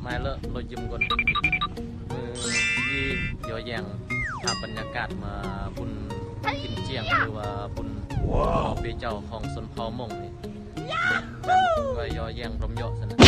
มาเลอะรถยืมก่อนที่ย้อยแยงภาพบรรยากาศมาบุญกินเจียงหรือว่าบุญเปียเจ้าของสนเผามงนี่ก็ย้อยแยงรมเยาะซะนะ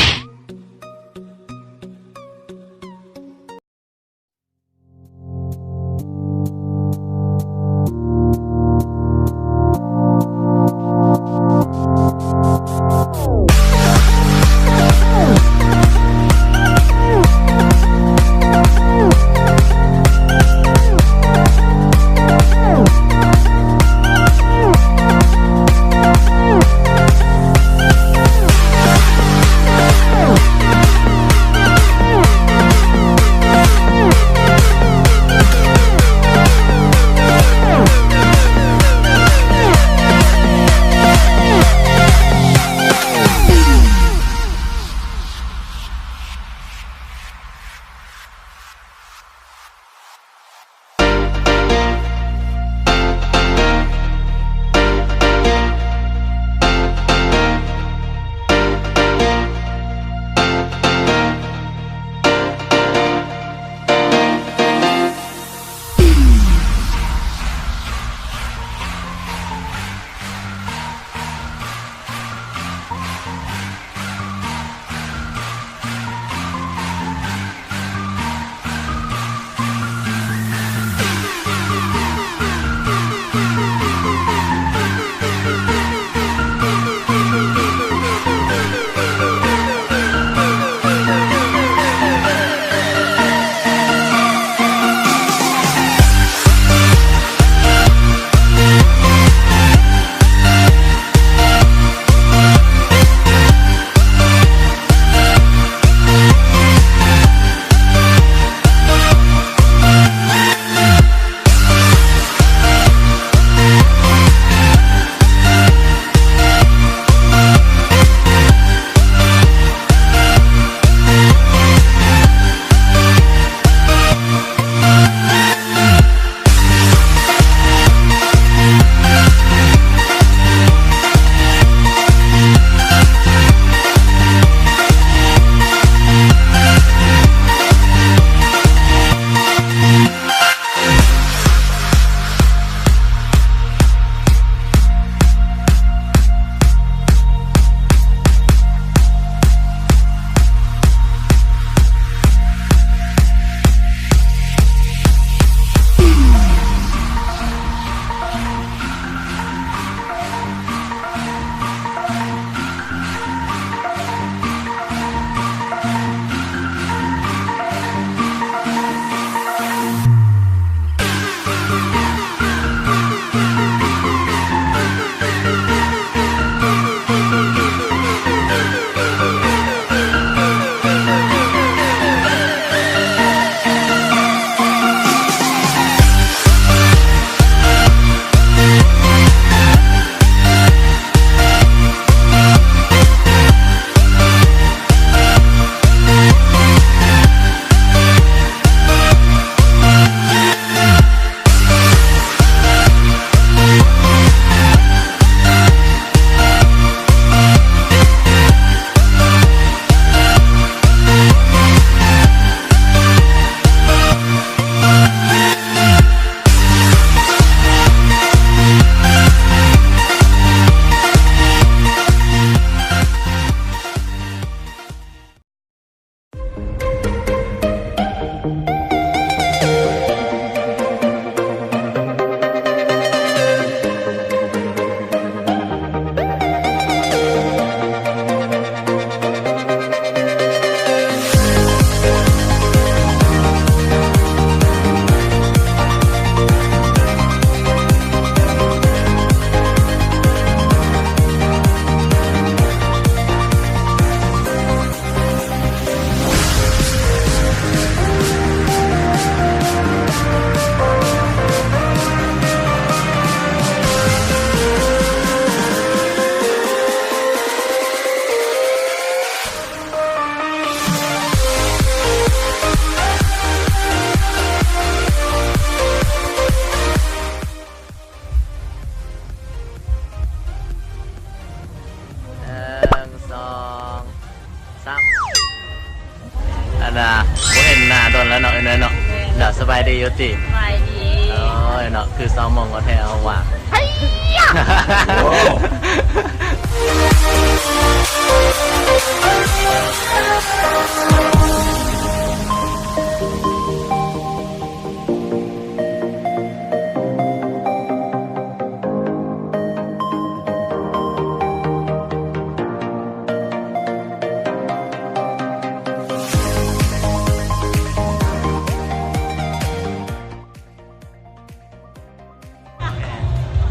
อยู่ติ สบายดี โอ้ยเนาะคือ2 โมงก็แท้เอาว่ะ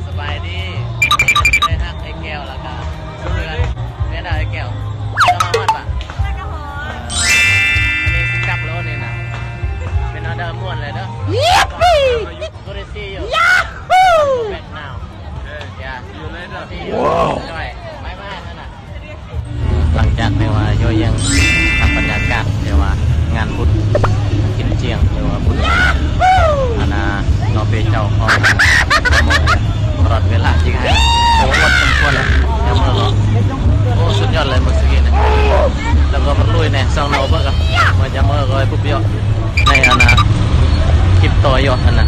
สบายดีได้ฮักไอ้แก้วแล้วก็เพื่อนเนี่ยได้ไอ้แก้วจะมาวัดปะอันนี้สิกลับแล้วนี่นะเป็นออเดอร์ม่วนเลยเด้อกูได้ซีอยู่แบกนาวอย่าอยู่เลยเด้อจ้อยไม่มานั่นน่ะหลังจากเรียกว่าโยยังทำบรรยากาศเรียกว่างานบุญกินเจียงเรียกว่าบุญอันน่ะนอเปเจ้าของตลอดเวลาจริงๆโอ้วัดสมควรแล้วยังมาหรอโอ้สุดยอดเลยเมื่อกี้นะแล้วก็มันลุยเนี่ยซองเราเบิกอะมันจะเมื่อก็ไอ้ปุ๊บเยอะในอันน่ะคลิปต่อยอดอันน่ะ